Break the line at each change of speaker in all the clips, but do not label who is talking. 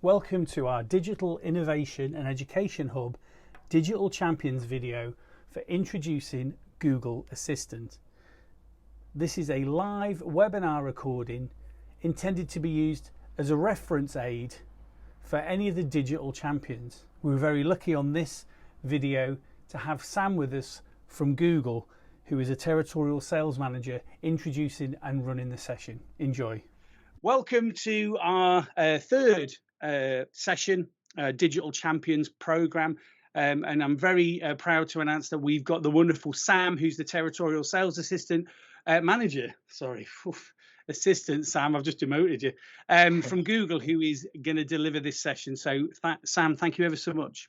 Welcome to our Digital Innovation and Education Hub Digital Champions video for introducing Google Assistant. This is a live webinar recording intended to be used as a reference aid for any of the digital champions. We were very lucky on this video to have Sam with us from Google, who is a territorial sales manager, introducing and running the session. Enjoy. Welcome to our third session, Digital Champions Programme. And I'm very proud to announce that we've got the wonderful Sam, who's the territorial sales assistant assistant Sam, I've just demoted you, from Google, who is going to deliver this session. So Sam, thank you ever so much.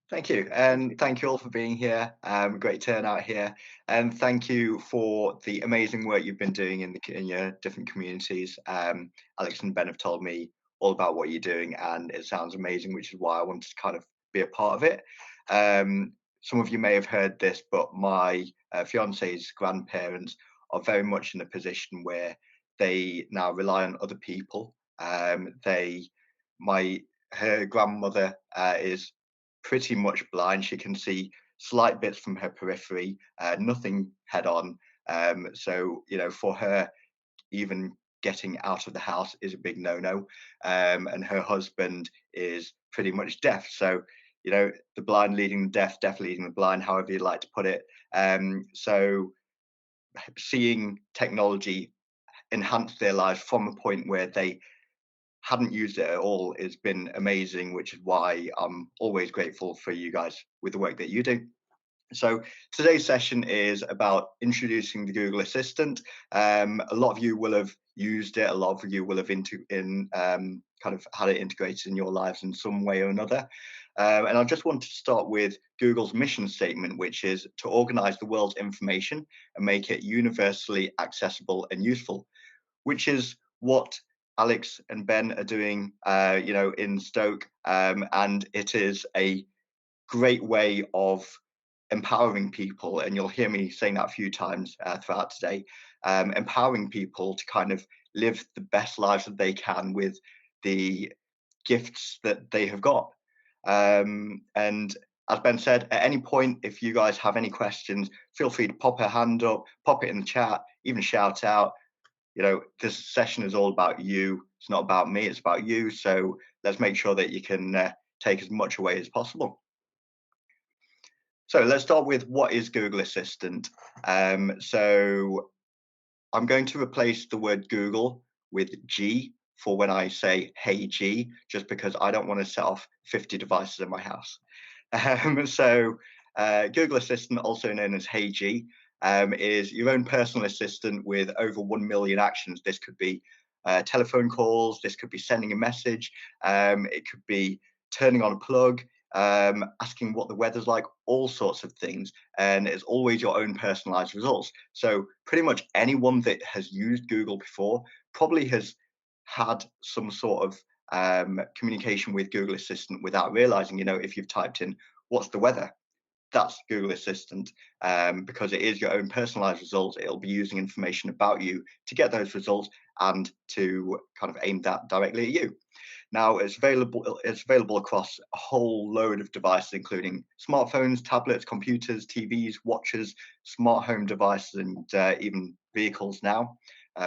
Thank you, and thank you all for being here. Great turnout here, and thank you for the amazing work you've been doing in your different communities. Alex and Ben have told me all about what you're doing, and it sounds amazing, which is why I wanted to kind of be a part of it. Some of you may have heard this, but my fiance's grandparents are very much in a position where they now rely on other people. Her grandmother is pretty much blind. She can see slight bits from her periphery, nothing head on. So, you know, for her, even getting out of the house is a big no-no. And her husband is pretty much deaf. So, you know, the blind leading the deaf, deaf leading the blind, however you'd like to put it. So seeing technology enhance their lives from a point where they hadn't used it at all has been amazing, which is why I'm always grateful for you guys with the work that you do. So today's session is about introducing the Google Assistant. A lot of you will have used it. A lot of you will have kind of had it integrated in your lives in some way or another. And I just want to start with Google's mission statement, which is to organize the world's information and make it universally accessible and useful, which is what Alex and Ben are doing, in Stoke, and it is a great way of empowering people, and you'll hear me saying that a few times throughout today, empowering people to kind of live the best lives that they can with the gifts that they have got. And as Ben said, at any point, if you guys have any questions, feel free to pop a hand up, pop it in the chat, even shout out. You know, this session is all about you. It's not about me, it's about you. So let's make sure that you can take as much away as possible. So let's start with what is Google Assistant. So I'm going to replace the word Google with G for when I say, hey G, just because I don't want to set off 50 devices in my house. Google Assistant, also known as Hey G, is your own personal assistant with over 1 million actions. This could be telephone calls, this could be sending a message, it could be turning on a plug, asking what the weather's like, all sorts of things. And it's always your own personalized results. So pretty much anyone that has used Google before probably has had some sort of communication with Google Assistant without realizing. You know, if you've typed in, what's the weather? That's Google Assistant, because it is your own personalized results. It'll be using information about you to get those results and to kind of aim that directly at you. Now it's available across a whole load of devices, including smartphones, tablets, computers, TVs, watches, smart home devices, and even vehicles now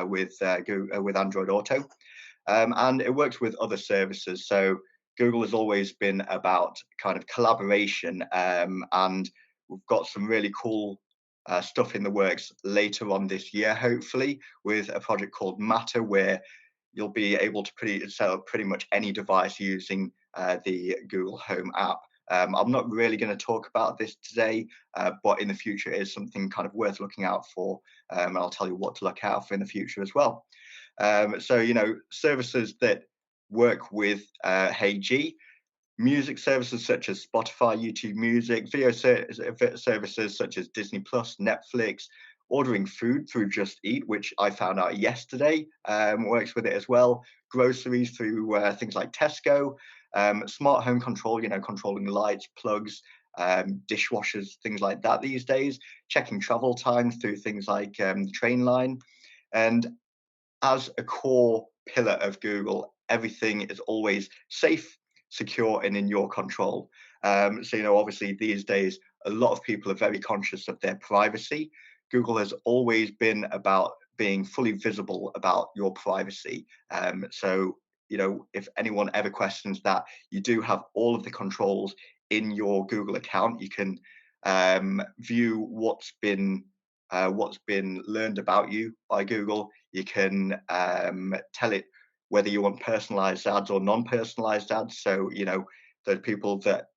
with Android Auto. And it works with other services. So Google has always been about kind of collaboration, and we've got some really cool stuff in the works later on this year, hopefully, with a project called Matter, where you'll be able to set up pretty much any device using the Google Home app. I'm not really going to talk about this today, but in the future it is something kind of worth looking out for, and I'll tell you what to look out for in the future as well. So, you know, services that work with Hey G, music services such as Spotify, YouTube Music, video services such as Disney Plus, Netflix, ordering food through Just Eat, which I found out yesterday, works with it as well, groceries through things like Tesco, smart home control, you know, controlling lights, plugs, dishwashers, things like that these days, checking travel times through things like the train line. And as a core pillar of Google, everything is always safe, secure, and in your control. So, you know, obviously these days, a lot of people are very conscious of their privacy. Google has always been about being fully visible about your privacy. So, you know, if anyone ever questions that, you do have all of the controls in your Google account. You can view what's been learned about you by Google. You can tell it whether you want personalized ads or non-personalized ads. So, you know, the people that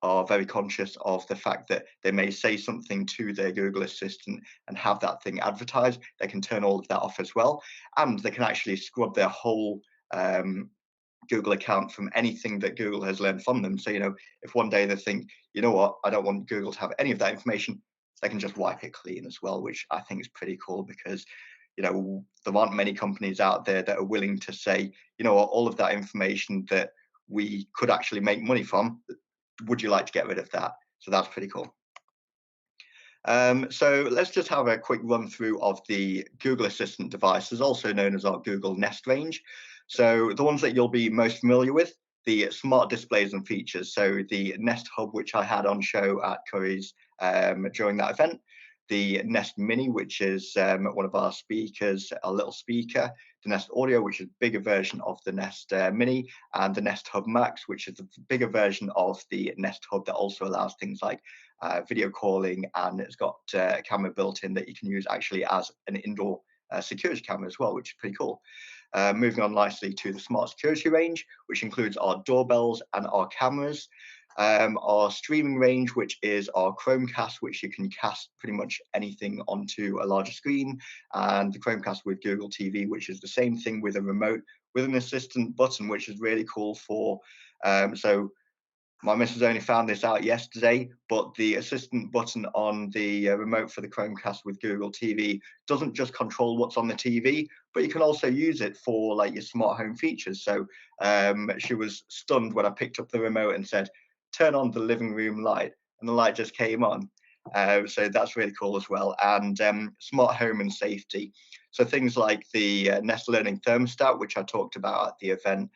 are very conscious of the fact that they may say something to their Google Assistant and have that thing advertised, they can turn all of that off as well. And they can actually scrub their whole Google account from anything that Google has learned from them. So, you know, if one day they think, you know what, I don't want Google to have any of that information, they can just wipe it clean as well, which I think is pretty cool because, you know, there aren't many companies out there that are willing to say, you know what, all of that information that we could actually make money from, would you like to get rid of that? So that's pretty cool. So let's just have a quick run through of the Google Assistant devices, also known as our Google Nest range. So the ones that you'll be most familiar with, the smart displays and features. So the Nest Hub, which I had on show at Curry's during that event, the Nest Mini, which is one of our speakers, a little speaker, the Nest Audio, which is a bigger version of the Nest Mini, and the Nest Hub Max, which is the bigger version of the Nest Hub that also allows things like video calling, and it's got a camera built in that you can use actually as an indoor security camera as well, which is pretty cool. Moving on nicely to the smart security range, which includes our doorbells and our cameras. Our streaming range, which is our Chromecast, which you can cast pretty much anything onto a larger screen, and the Chromecast with Google TV, which is the same thing with a remote with an assistant button, which is really cool for so my missus only found this out yesterday, but the assistant button on the remote for the Chromecast with Google TV doesn't just control what's on the TV, but you can also use it for like your smart home features. So she was stunned when I picked up the remote and said, turn on the living room light, and the light just came on. So that's really cool as well. And smart home and safety. So things like the Nest Learning Thermostat, which I talked about at the event,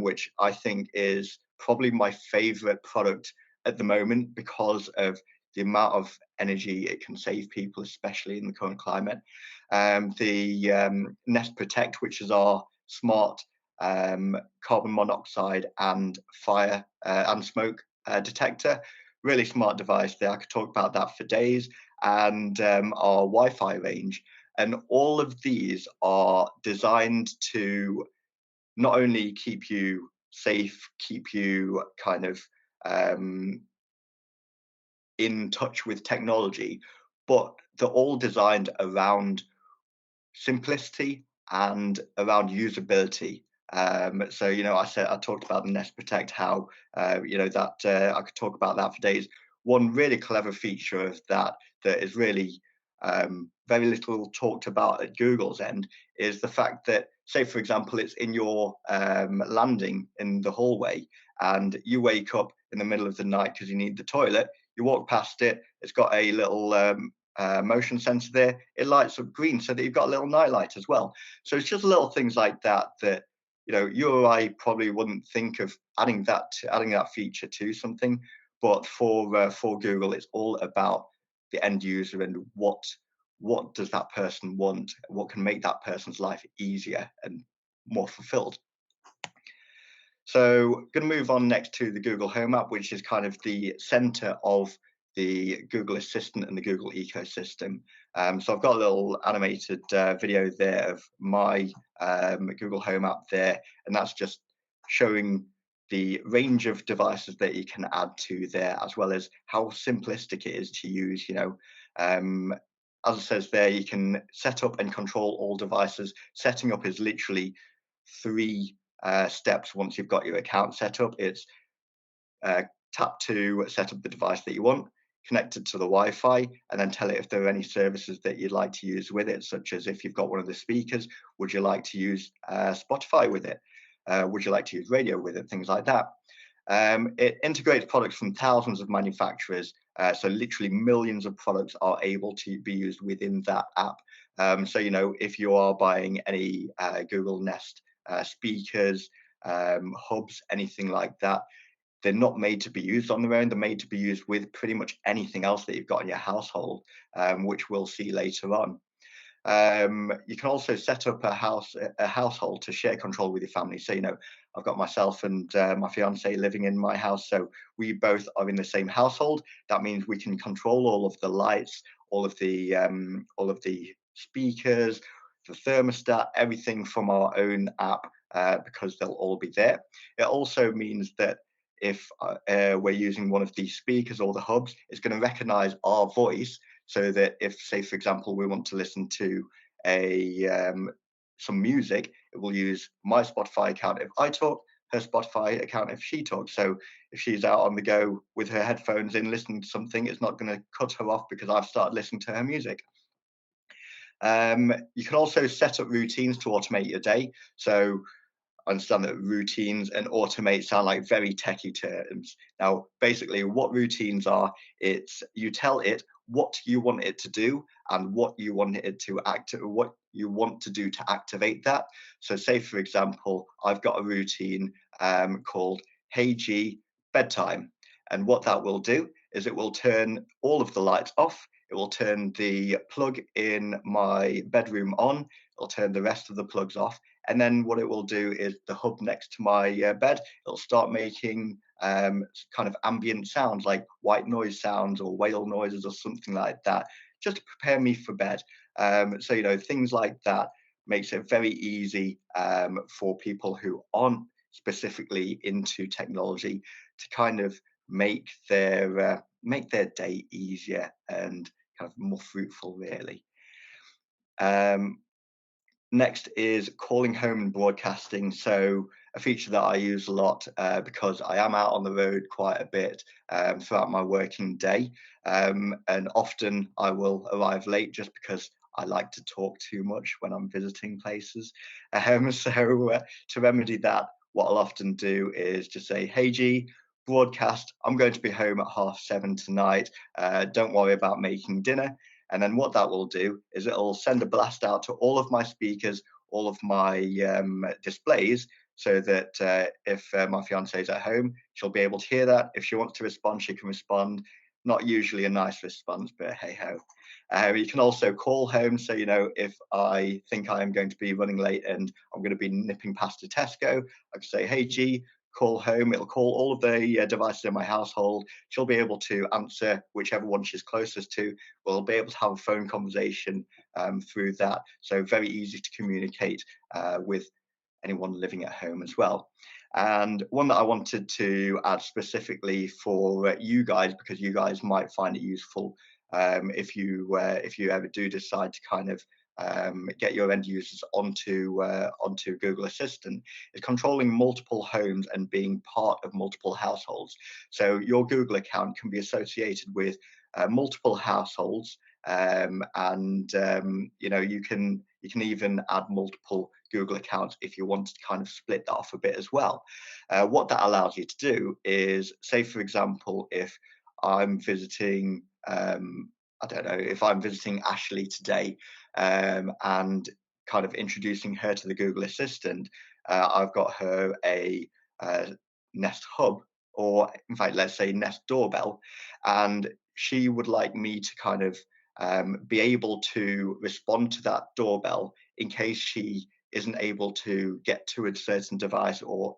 which I think is probably my favorite product at the moment because of the amount of energy it can save people, especially in the current climate. The Nest Protect, which is our smart carbon monoxide and fire and smoke detector. Really smart device there. I could talk about that for days. And our Wi-Fi range. And all of these are designed to not only keep you safe, keep you kind of in touch with technology, but they're all designed around simplicity and around usability. So, you know, I talked about the Nest Protect, how you know that I could talk about that for days. One really clever feature of that is really very little talked about at Google's end is the fact that, say, for example, it's in your landing in the hallway, and you wake up in the middle of the night because you need the toilet. You walk past it. It's got a little motion sensor there. It lights up green so that you've got a little night light as well. So it's just little things like that that, you know, you or I probably wouldn't think of adding that feature to something, but for Google, it's all about the end user and what does that person want, what can make that person's life easier and more fulfilled. So going to move on next to the Google Home app, which is kind of the center of the Google Assistant and the Google ecosystem. So I've got a little animated video there of my Google Home app there, and that's just showing the range of devices that you can add to there, as well as how simplistic it is to use. You know, as it says there, you can set up and control all devices. Setting up is literally 3 steps once you've got your account set up. It's tap to set up the device that you want, connect it to the Wi-Fi, and then tell it if there are any services that you'd like to use with it, such as if you've got one of the speakers, would you like to use Spotify with it? Would you like to use radio with it? Things like that. It integrates products from thousands of manufacturers, so literally millions of products are able to be used within that app. So, you know, if you are buying any Google Nest speakers, hubs, anything like that. They're not made to be used on their own. They're made to be used with pretty much anything else that you've got in your household, which we'll see later on. You can also set up a household to share control with your family. So, I've got myself and my fiance living in my house, so we both are in the same household. That means we can control all of the lights, all of the speakers, the thermostat, everything from our own app, because they'll all be there. It also means that if we're using one of these speakers or the hubs, it's going to recognize our voice, so that if, say, for example, we want to listen to some music, it will use my Spotify account if I talk, her Spotify account if she talks. So if she's out on the go with her headphones in listening to something, it's not going to cut her off because I've started listening to her music. You can also set up routines to automate your day. So I understand that routines and automate sound like very techie terms. Now, basically, what routines are, it's you tell it what you want it to do and what you want it to what you want to do to activate that. So, say for example, I've got a routine called "Hey G, bedtime," and what that will do is it will turn all of the lights off. It will turn the plug in my bedroom on. It'll turn the rest of the plugs off. And then what it will do is the hub next to my bed, it'll start making kind of ambient sounds like white noise sounds or whale noises or something like that, just to prepare me for bed. So, things like that makes it very easy for people who aren't specifically into technology to kind of make their day easier and kind of more fruitful, really. Next is calling home and broadcasting. So a feature that I use a lot because I am out on the road quite a bit throughout my working day. And often I will arrive late just because I like to talk too much when I'm visiting places. So to remedy that, what I'll often do is just say, "Hey G, broadcast, I'm going to be home at 7:30 tonight. Don't worry about making dinner." And then what that will do is it'll send a blast out to all of my speakers, all of my displays, so that if my fiance is at home, she'll be able to hear that. If she wants to respond, she can respond. Not usually a nice response, but hey ho. You can also call home. So, if I think I am going to be running late and I'm going to be nipping past a Tesco, I can say, "Hey G, call home." It'll call all of the devices in my household. She'll be able to answer whichever one she's closest to. We'll be able to have a phone conversation through that. So very easy to communicate with anyone living at home as well. And one that I wanted to add specifically for you guys, because you guys might find it useful if you ever do decide to kind of get your end users onto Google Assistant, is controlling multiple homes and being part of multiple households. So your Google account can be associated with multiple households, and you can even add multiple Google accounts if you want to kind of split that off a bit as well. What that allows you to do is, say for example, if I'm visiting I don't know, if I'm visiting Ashley today and kind of introducing her to the Google Assistant, I've got her a Nest Hub, or in fact, let's say Nest Doorbell, and she would like me to kind of be able to respond to that doorbell in case she isn't able to get to a certain device, or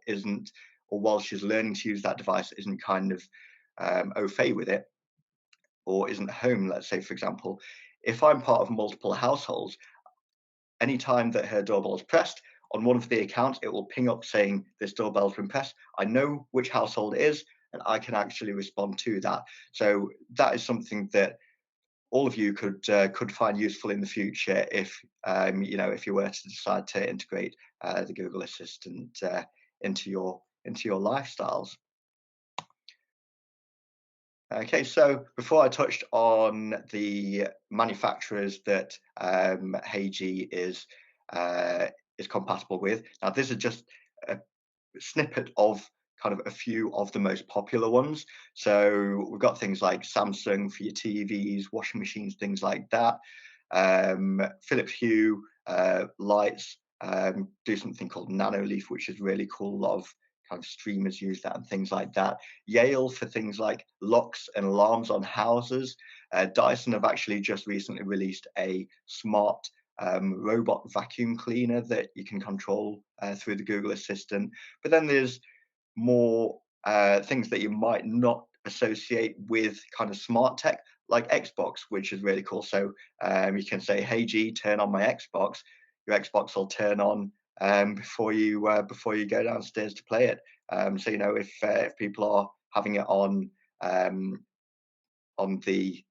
while she's learning to use that device, isn't kind of au fait with it, or isn't home, let's say, for example. If I'm part of multiple households, anytime that her doorbell is pressed on one of the accounts, it will ping up saying this doorbell's been pressed. I know which household it is, and I can actually respond to that. So that is something that all of you could find useful in the future if if you were to decide to integrate the Google Assistant into your lifestyles. Okay, so before I touched on the manufacturers that HeyG is compatible with, now this is just a snippet of kind of a few of the most popular ones. So we've got things like Samsung for your TVs, washing machines, things like that. Philips Hue, lights, do something called Nanoleaf, which is really cool. A lot of kind of streamers use that and things like that. Yale for things like locks and alarms on houses. Dyson have actually just recently released a smart robot vacuum cleaner that you can control through the Google Assistant. But then there's more things that you might not associate with kind of smart tech, like Xbox, which is really cool. So you can say, "Hey G, turn on my Xbox." Your Xbox will turn on before you go downstairs to play it. So if people are having it um, on the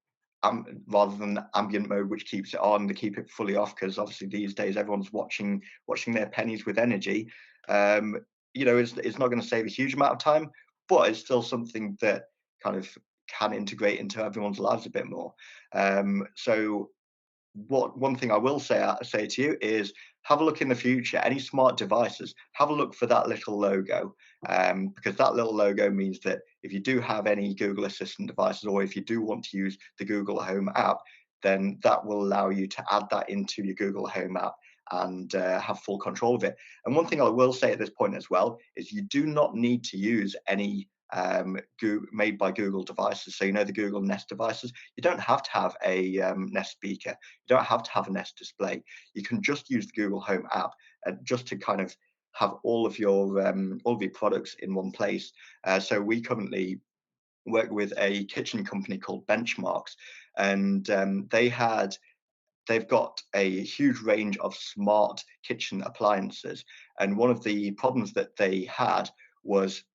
rather than ambient mode, which keeps it on, they keep it fully off because obviously these days everyone's watching their pennies with energy. Um, it's not going to save a huge amount of time, but it's still something that kind of can integrate into everyone's lives a bit more. So one thing I will say to you is have a look in the future. Any smart devices, have a look for that little logo, because that little logo means that if you do have any Google Assistant devices, or if you do want to use the Google Home app, then that will allow you to add that into your Google Home app and have full control of it. And one thing I will say at this point as well is you do not need to use any made by Google devices. So the Google Nest devices, you don't have to have a Nest speaker. You don't have to have a Nest display. You can just use the Google Home app just to kind of have all of your products in one place. So we currently work with a kitchen company called Benchmarks, and they've got a huge range of smart kitchen appliances. And one of the problems that they had was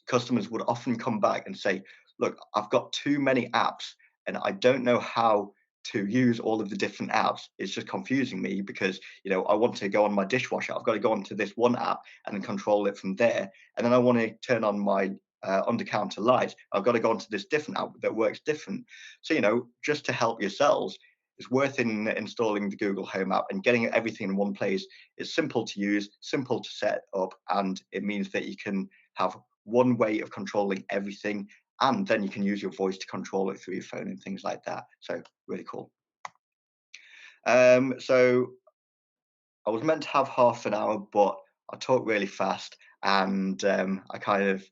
customers would often come back and say, "Look, I've got too many apps and I don't know how to use all of the different apps. It's just confusing me because, I want to go on my dishwasher. I've got to go onto this one app and then control it from there. And then I want to turn on my under counter light. I've got to go onto this different app that works different." So, just to help yourselves, it's worth installing the Google Home app and getting everything in one place. It's simple to use, simple to set up, and it means that you can have one way of controlling everything, and then you can use your voice to control it through your phone and things like that. So really cool. So I was meant to have half an hour, but I talk really fast, and I kind of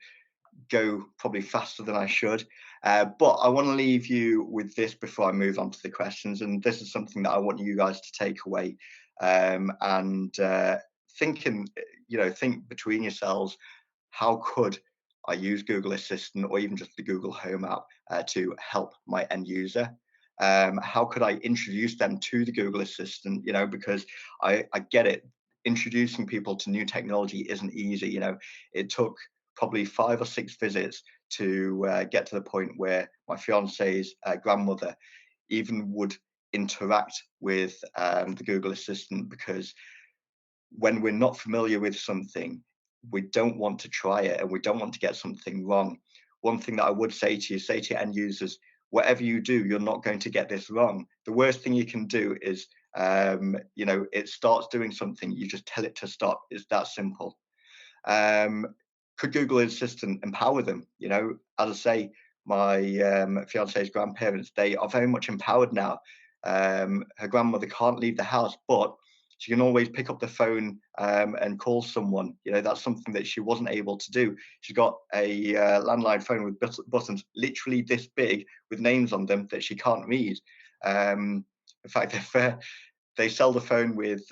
go probably faster than I should. But I want to leave you with this before I move on to the questions, and this is something that I want you guys to take away, and thinking, think between yourselves, how could I use Google Assistant or even just the Google Home app to help my end user? How could I introduce them to the Google Assistant? Because I get it. Introducing people to new technology isn't easy. It took probably 5 or 6 visits to get to the point where my fiance's grandmother even would interact with the Google Assistant, because when we're not familiar with something, we don't want to try it and we don't want to get something wrong. One thing that I would say to your end users, whatever you do, you're not going to get this wrong. The worst thing you can do is, it starts doing something, you just tell it to stop. It's that simple. Um, could Google Assistant empower them? As I say, my fiance's grandparents, they are very much empowered now. Her grandmother can't leave the house, but she can always pick up the phone and call someone. That's something that she wasn't able to do. She's got a landline phone with buttons literally this big with names on them that she can't read. In fact, they sell the phone with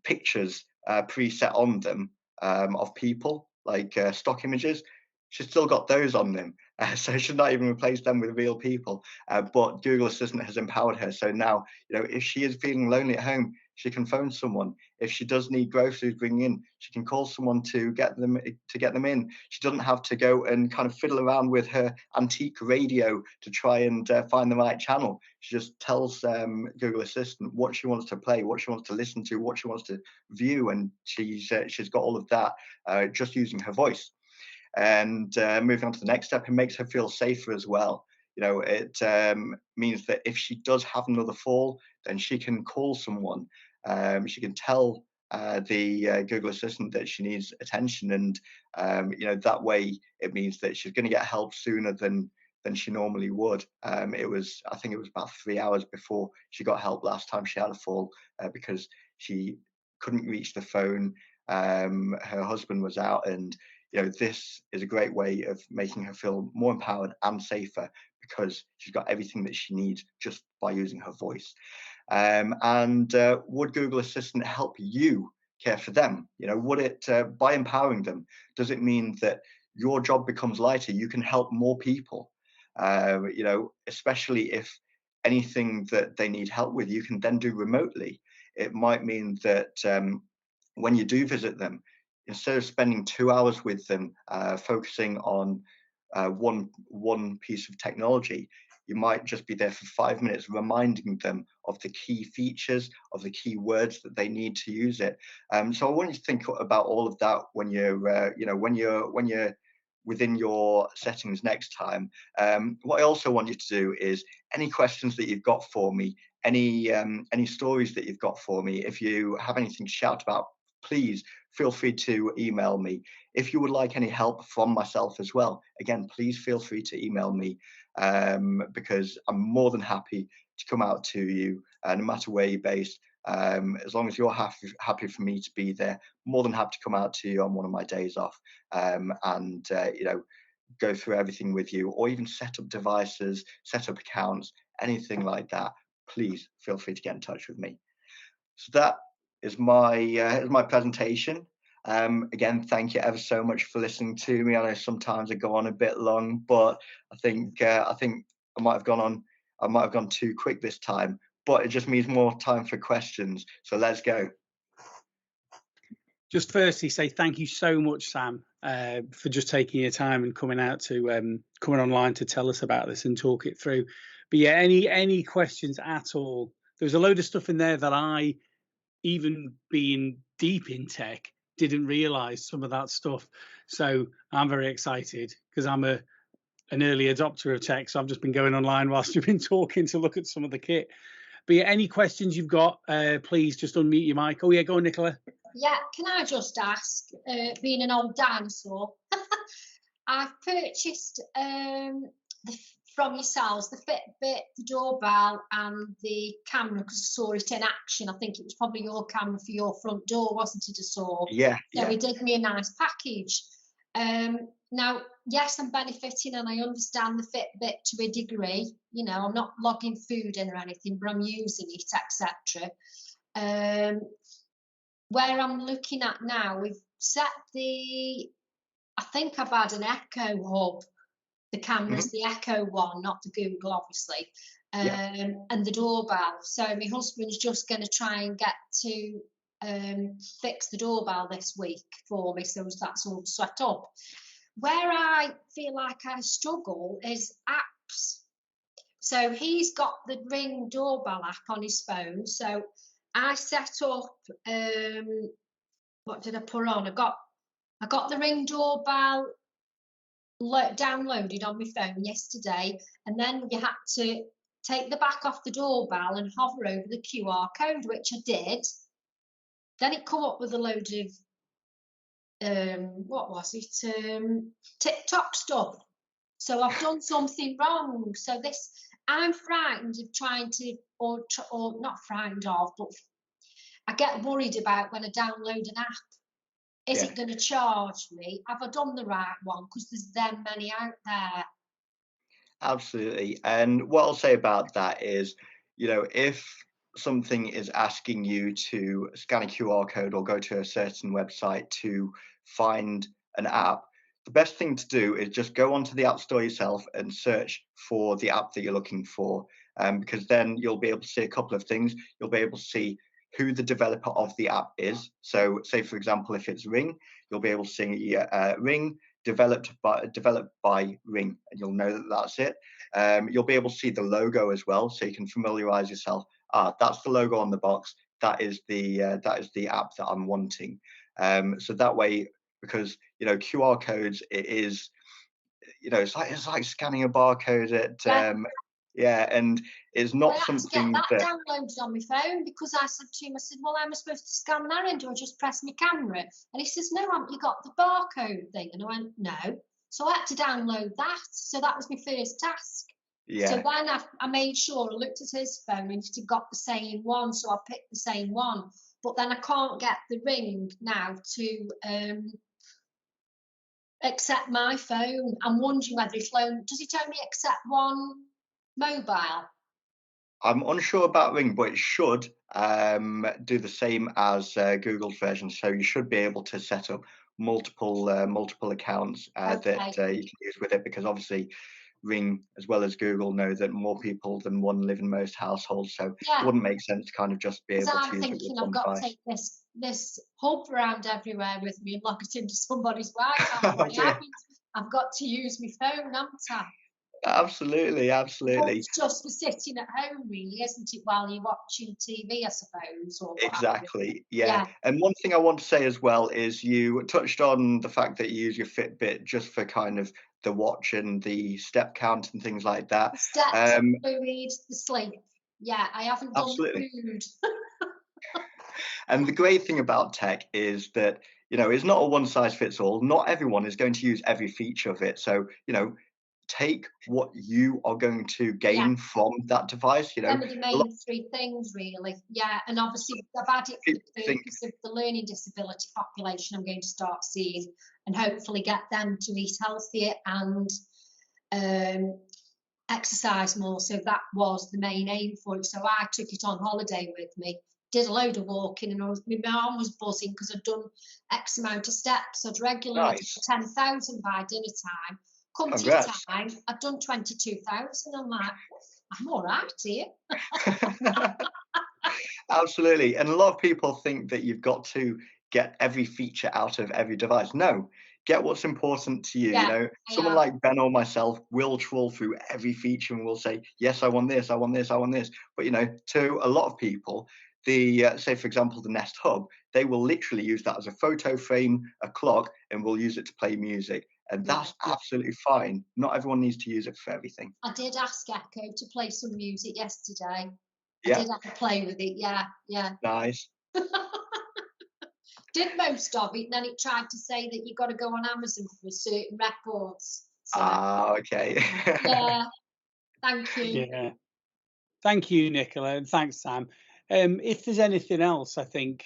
pictures preset on them of people, like stock images. She's still got those on them, so she's not even replaced them with real people. But Google Assistant has empowered her, so now if she is feeling lonely at home, she can phone someone. If she does need groceries bringing in, she can call someone to get them in. She doesn't have to go and kind of fiddle around with her antique radio to try and find the right channel. She just tells Google Assistant what she wants to play, what she wants to listen to, what she wants to view, and she's got all of that just using her voice. And moving on to the next step, it makes her feel safer as well. It means that if she does have another fall, then she can call someone. She can tell the Google Assistant that she needs attention, and that way it means that she's going to get help sooner than she normally would. I think it was about 3 hours before she got help last time she had a fall, because she couldn't reach the phone. Her husband was out, and this is a great way of making her feel more empowered and safer, because she's got everything that she needs just by using her voice. And would Google Assistant help you care for them? Would it, by empowering them, does it mean that your job becomes lighter? You can help more people, especially if anything that they need help with, you can then do remotely. It might mean that when you do visit them, instead of spending 2 hours with them, focusing on one piece of technology, you might just be there for 5 minutes, reminding them of the key features, of the key words that they need to use it. So I want you to think about all of that when you're, when you're within your settings next time. What I also want you to do is, any questions that you've got for me, any stories that you've got for me, if you have anything to shout about, please feel free to email me. If you would like any help from myself as well, again, please feel free to email me, because I'm more than happy to come out to you, no matter where you're based. As long as you're happy for me to be there, more than happy to come out to you on one of my days off, and go through everything with you, or even set up devices, set up accounts, anything like that. Please feel free to get in touch with me. So that is my presentation. Again, thank you ever so much for listening to me. I know sometimes I go on a bit long, but I think I might have gone too quick this time, but it just means more time for questions. So let's go.
Just firstly, say thank you so much, Sam, for just taking your time and coming online to tell us about this and talk it through. But yeah, any questions at all? There's a load of stuff in there that I, even being deep in tech, didn't realize some of that stuff. So I'm very excited, because I'm an early adopter of tech. So I've just been going online whilst you've been talking to look at some of the kit. But yeah, any questions you've got, please just unmute your mic. Oh yeah, go on, Nicola.
Yeah, can I just ask, being an old dinosaur, I've purchased from yourselves the Fitbit, the doorbell, and the camera, because I saw it in action. I think it was probably your camera for your front door, wasn't it? I saw.
Yeah.
So he did me a nice package. Now, yes, I'm benefiting, and I understand the Fitbit to a degree. I'm not logging food in or anything, but I'm using it, etc. Where I'm looking at now, we've set I think I've had an Echo hub. The camera's the Echo one, not the Google, obviously, and the doorbell. So my husband's just going to try and get to fix the doorbell this week for me, so that's all set up. Where I feel like I struggle is apps. So he's got the Ring doorbell app on his phone. So I set up, what did I put on? I got the Ring doorbell downloaded on my phone yesterday, and then you had to take the back off the doorbell and hover over the QR code, which I did. Then it come up with a load of what was it? TikTok stuff. So I've done something wrong. So I'm frightened of trying to, or not frightened of, but I get worried about when I download an app. Is it going to charge me? Have I done the right one? Because there's them many out there.
Absolutely. And what I'll say about that is, if something is asking you to scan a QR code or go to a certain website to find an app, the best thing to do is just go onto the App Store yourself and search for the app that you're looking for, because then you'll be able to see a couple of things. You'll be able to see who the developer of the app is. So say, for example, if it's Ring, you'll be able to see Ring developed by Ring, and you'll know that that's it. You'll be able to see the logo as well, so you can familiarize yourself. That's the logo on the box. That is the app that I'm wanting. So that way, because QR codes, it is, it's like scanning a barcode at and it's not something
I had to get that downloaded on my phone, because I said to him, well, how am I supposed to scan that in? Do I just press my camera? And he says, no, haven't you got the barcode thing? And I went, no. So I had to download that. So that was my first task.
Yeah.
So then I made sure I looked at his phone and he'd got the same one. So I picked the same one. but then I can't get the Ring now to accept my phone. I'm wondering whether does it only accept one mobile?
I'm unsure about Ring, but it should do the same as Google's version. So you should be able to set up multiple accounts that you can use with it, because obviously Ring, as well as Google, know that more people than one live in most households. So it wouldn't make sense to kind of just be able to
I'm
use it
thinking
with
I've
one
got
device.
to take this hub around everywhere with me and lock it into somebody's Wi-Fi.
Oh, dear.
I've got to use my phone, haven't I?
Absolutely.
It's just for sitting at home, really, isn't it, while you're watching TV, I suppose, or what have you.
Exactly. Yeah. And one thing I want to say as well is you touched on the fact that you use your Fitbit just for kind of the watch and the step count and things like that.
The steps, the food, the sleep. Yeah, I haven't done
Absolutely.
the food.
And the great thing about tech is that, it's not a one size fits all. Not everyone is going to use every feature of it. So, take what you are going to gain from that device.
Them are the main three things, really. Yeah, and obviously I've had it for the purpose of the learning disability population I'm going to start seeing, and hopefully get them to eat healthier and exercise more. So that was the main aim for it. So I took it on holiday with me, did a load of walking, and my arm was buzzing because I'd done X amount of steps. I'd regularly do 10,000 by dinner time. Come tea time, I'd done 22,000. I'm like, I'm all right here.
Absolutely. And a lot of people think that you've got to get every feature out of every device. No, get what's important to you. Someone like Ben or myself will trawl through every feature and will say, yes, I want this, I want this, I want this. But, to a lot of people, say, for example, the Nest Hub, they will literally use that as a photo frame, a clock, and will use it to play music. And that's absolutely fine. Not everyone needs to use it for everything.
I did ask Echo to play some music yesterday.
Yeah.
I did have to play with it. Yeah.
Nice.
Did most of it, and then it tried to say that you've got to go on Amazon for certain records. So,
okay.
Yeah. Thank you.
Yeah. Thank you, Nicola, and thanks, Sam. If there's anything else, I think,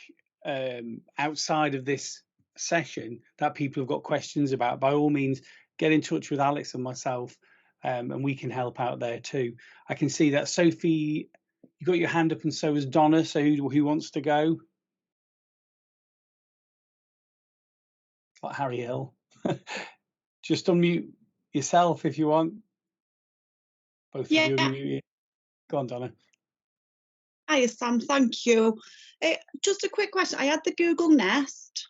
outside of this session that people have got questions about, by all means, get in touch with Alex and myself, and we can help out there too. I can see that Sophie, you got your hand up, and so has Donna. So who wants to go? Like Harry Hill. Just unmute yourself if you want. Both of you unmute. Go on, Donna.
Hi, Sam. Thank you. Just a quick question. I had the Google Nest.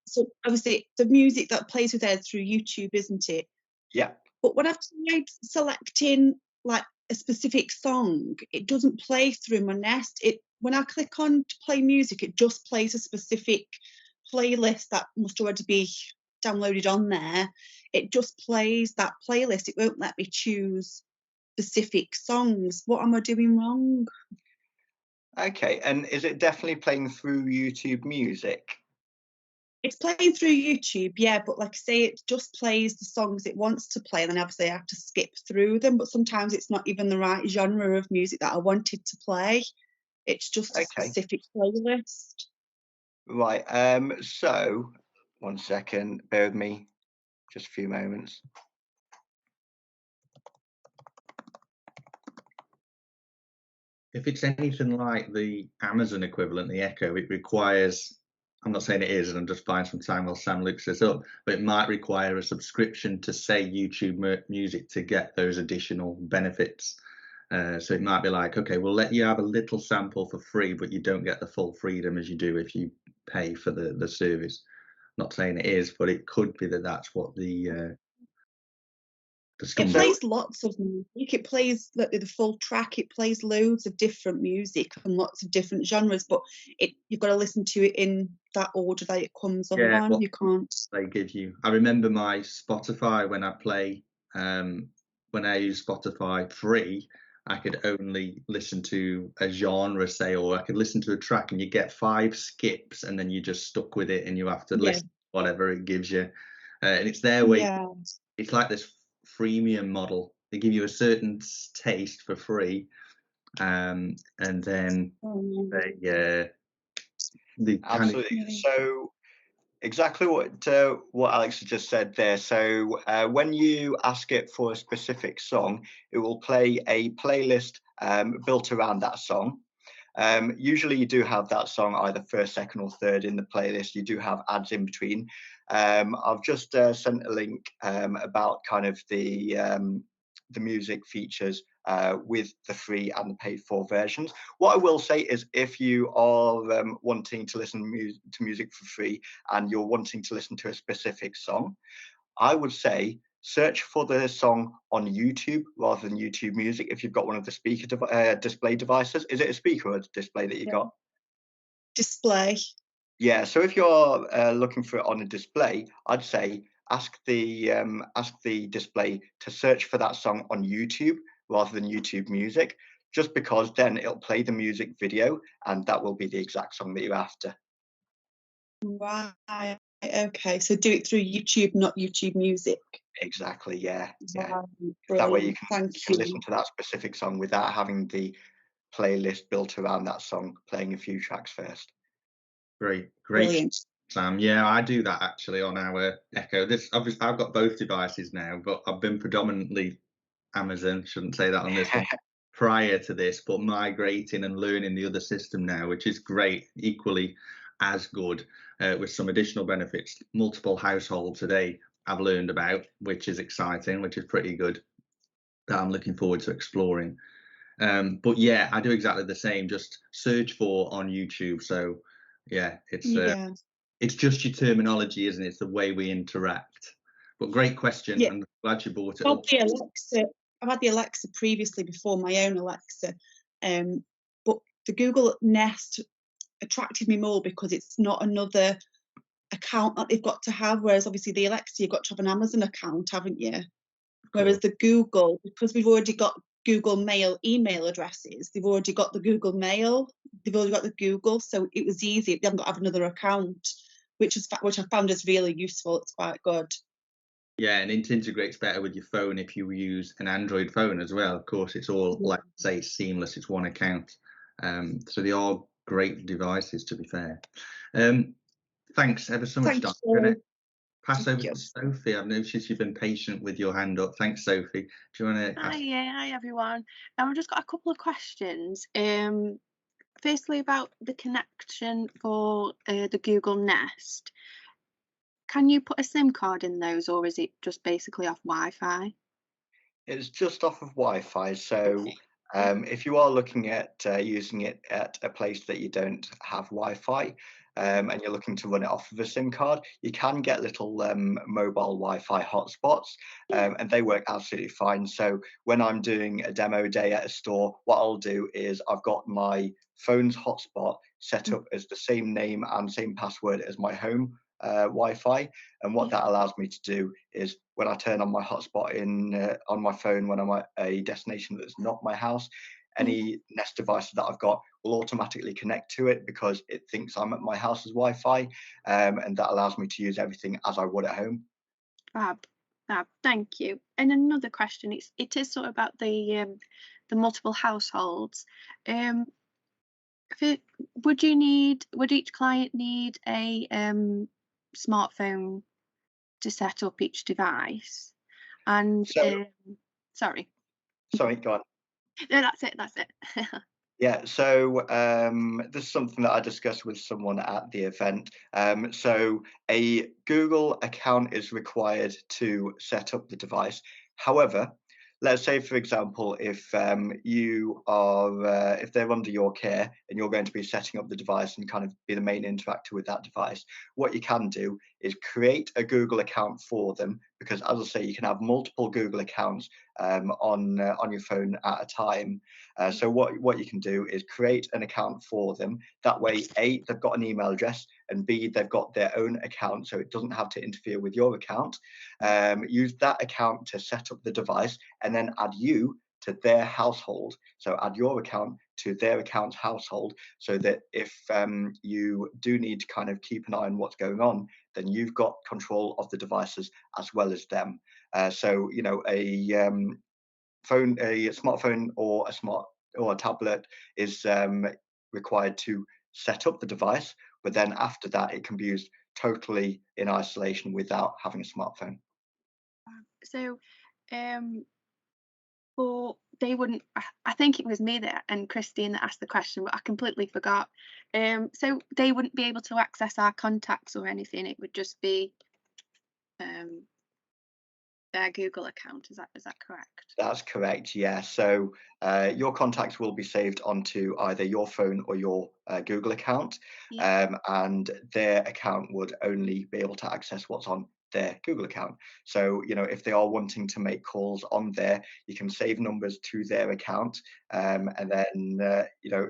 So obviously the music that plays with it through YouTube, isn't it?
Yeah.
But when I've tried selecting like a specific song, it doesn't play through my Nest. When I click on to play music, it just plays a specific playlist that must already be downloaded on there. It just plays that playlist. It won't let me choose specific songs. What am I doing wrong?
Okay, and is it definitely playing through YouTube Music?
It's playing through YouTube, yeah, but like I say, it just plays the songs it wants to play, and then obviously I have to skip through them, but sometimes it's not even the right genre of music that I wanted to play. It's just a specific playlist.
Right, so, one second, bear with me, just a few moments.
If it's anything like the Amazon equivalent, the Echo, it requires, I'm not saying it is, and I'm just buying some time while Sam looks this up, but it might require a subscription to, say, YouTube Music to get those additional benefits. So it might be like, okay, we'll let you have a little sample for free, but you don't get the full freedom as you do if you pay for the service. Not saying it is, but it could be that that's what the
it plays lots of music. It plays the full track. It plays loads of different music and lots of different genres, but you've got to listen to it in that order that it comes on. You can't.
They give you. I remember my Spotify when I play, when I use Spotify free, I could only listen to a genre, say, or I could listen to a track, and you get 5 skips, and then you're just stuck with it, and you have to listen to whatever it gives you. And it's their way. It's like this freemium model. They give you a certain taste for free, and then the kind of
Absolutely. So exactly what Alex has just said there. So when you ask it for a specific song, it will play a playlist built around that song. Usually you do have that song either first, second or third in the playlist. You do have ads in between. I've just sent a link about kind of the music features with the free and the paid for versions. What I will say is if you are wanting to listen to music for free and you're wanting to listen to a specific song, I would say search for the song on YouTube rather than YouTube Music if you've got one of the speaker display devices. Is it a speaker or a display that you got?
Display.
Yeah, so if you're looking for it on a display, I'd say ask the display to search for that song on YouTube rather than YouTube Music, just because then it'll play the music video and that will be the exact song that you're after.
Right. Okay. So do it through YouTube, not YouTube Music.
Exactly. Yeah.
Right,
That way you
brilliant.
can listen to that specific song without having the playlist built around that song, playing a few tracks first.
great,
Brilliant.
Sam. Yeah, I do that actually on our Echo. This obviously I've got both devices now, but I've been predominantly Amazon. Shouldn't say that on this one. Prior to this, but migrating and learning the other system now, which is great, equally as good, with some additional benefits. Multiple households today I've learned about, which is exciting, which is pretty good. That I'm looking forward to exploring. But yeah, I do exactly the same. Just search for on YouTube. So yeah, it's just your terminology, isn't it? It's the way we interact. But great question,
Yeah.
and glad you brought it
I've
up.
had the Alexa previously before my own Alexa, but the Google Nest attracted me more because it's not another account that they've got to have. Whereas obviously the Alexa, you've got to have an Amazon account, haven't you? Whereas the Google, because we've already got Google Mail email addresses, they've already got the Google Mail, they've already got the Google, so it was easy. They haven't got to have another account, which I found is really useful. It's quite good.
Yeah, and it integrates better with your phone if you use an Android phone as well. Of course, it's all, like I say, seamless. It's one account. So they are great devices, to be fair. Thanks ever so much, Don. I'm going to pass over to Sophie. I've noticed you've been patient with your hand up. Thanks, Sophie. Do you want to ask?
Hi everyone. I've just got a couple of questions. Firstly, about the connection for the Google Nest. Can you put a SIM card in those, or is it just basically off Wi-Fi?
It's just off of Wi-Fi. So if you are looking at using it at a place that you don't have Wi-Fi, and you're looking to run it off of a SIM card, you can get little mobile Wi-Fi hotspots, and they work absolutely fine. So when I'm doing a demo day at a store, what I'll do is I've got my phone's hotspot set up as the same name and same password as my home Wi-Fi, and what that allows me to do is when I turn on my hotspot on my phone when I'm at a destination that's not my house, any Nest devices that I've got will automatically connect to it because it thinks I'm at my house's Wi-Fi, and that allows me to use everything as I would at home.
Fab, thank you. And another question, it is sort of about the multiple households. Would each client need a smartphone to set up each device? And sorry,
go on.
No, that's it.
Yeah, so this is something that I discussed with someone at the event. So a Google account is required to set up the device. However, let's say, for example, if if they're under your care and you're going to be setting up the device and kind of be the main interactor with that device, what you can do is create a Google account for them, because as I say, you can have multiple Google accounts on your phone at a time. So what you can do is create an account for them. That way, A, they've got an email address, and B, they've got their own account, so it doesn't have to interfere with your account. Use that account to set up the device, and then add you to their household. So add your account to their account's household, so that if you do need to kind of keep an eye on what's going on, then you've got control of the devices as well as them. So you know, a smartphone or a tablet is required to set up the device, but then after that, it can be used totally in isolation without having a smartphone.
So, well, they wouldn't. I think it was me and Christine that asked the question, but I completely forgot. So they wouldn't be able to access our contacts or anything. It would just be their Google account. Is that correct?
That's correct, yeah. So your contacts will be saved onto either your phone or your Google account, and their account would only be able to access what's on their Google account. So, if they are wanting to make calls on there, you can save numbers to their account, and then,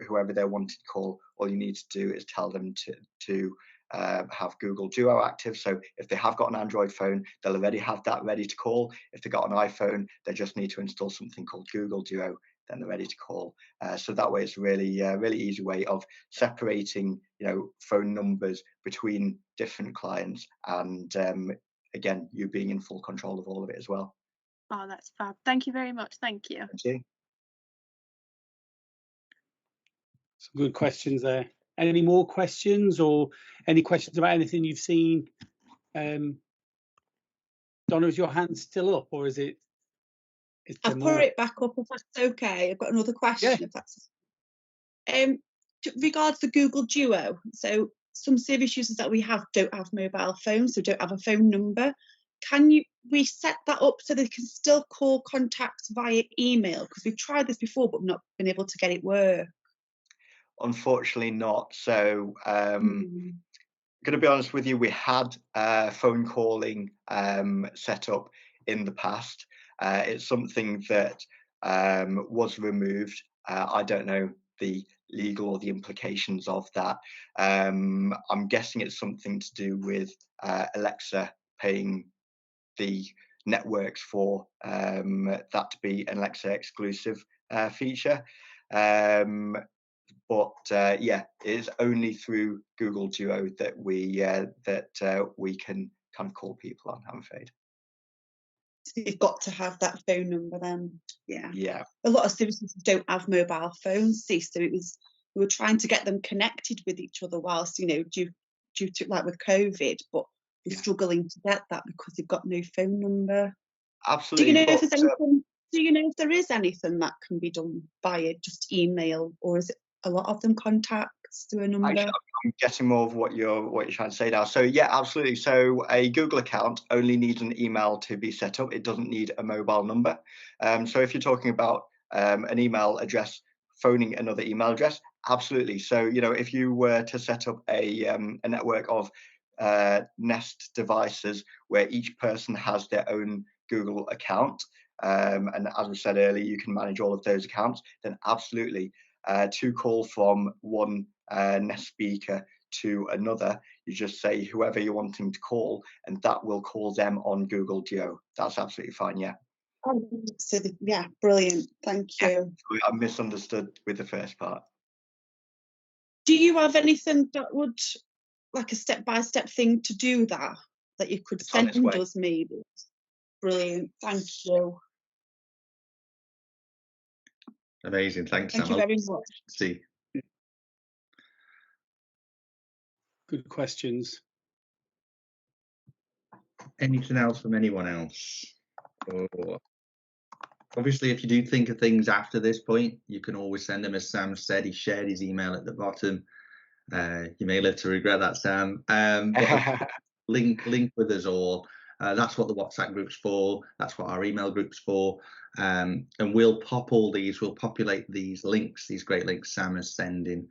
whoever they're wanting to call, all you need to do is tell them to have Google Duo active. So if they have got an Android phone, they'll already have that ready to call. If they've got an iPhone, they just need to install something called Google Duo, then they're ready to call. So that way, it's really easy way of separating, phone numbers between different clients, and again, you being in full control of all of it as well.
Oh, that's fab. Thank you very much. Thank you.
Thank you.
Some good questions there. Any more questions, or any questions about anything you've seen? Donna, is your hand still up, or is it?
I've put it back up if that's okay. I've got another question.
Yeah.
If that's regards the Google Duo. So some service users that we have don't have mobile phones, so don't have a phone number. Can we set that up so they can still call contacts via email? Because we've tried this before, but not been able to get it work.
Unfortunately not. So going to be honest with you, we had phone calling set up in the past. It's something that was removed. I don't know the legal or the implications of that. I'm guessing it's something to do with Alexa paying the networks for that to be an Alexa exclusive feature. But yeah, it is only through Google Duo that we can kind of call people on, I'm afraid.
So you've got to have that phone number then.
Yeah.
A lot of services don't have mobile phones, see, so we were trying to get them connected with each other whilst, due to like with COVID, but we're struggling to get that because you've got no phone number.
Absolutely.
Do you know if there's anything? Do you know if there is anything that can be done via just email, or is it a lot of them contacts through a number?
Actually, I'm getting more of what you're trying to say now. So yeah, absolutely. So a Google account only needs an email to be set up. It doesn't need a mobile number. So if you're talking about an email address phoning another email address, absolutely. So if you were to set up a network of Nest devices where each person has their own Google account, and as we said earlier, you can manage all of those accounts, then absolutely. To call from one Nest speaker to another, you just say whoever you're wanting to call, and that will call them on Google Duo. That's absolutely fine, yeah.
So yeah, brilliant. Thank you.
I misunderstood with the first part.
Do you have anything that would, like a step-by-step thing to do that you could send us maybe? Brilliant. Thank you.
Amazing. Thanks, Sam.
Thank you very much.
See.
Good questions.
Anything else from anyone else? Or obviously, if you do think of things after this point, you can always send them. As Sam said, he shared his email at the bottom. You may live to regret that, Sam. But link with us all. That's what the WhatsApp group's for. That's what our email group's for. And we'll populate these links, these great links Sam is sending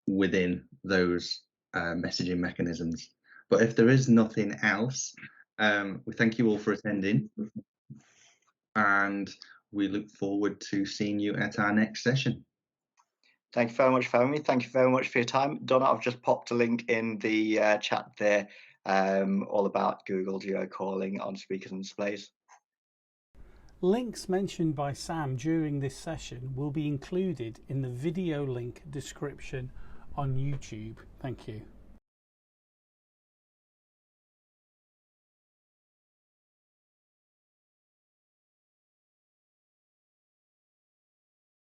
within those messaging mechanisms. But if there is nothing else, we thank you all for attending, and we look forward to seeing you at our next session.
Thank you very much for having me. Thank you very much for your time. Donna, I've just popped a link in the chat there, all about Google Duo calling on speakers and displays.
Links mentioned by Sam during this session will be included in the video link description on YouTube. Thank you.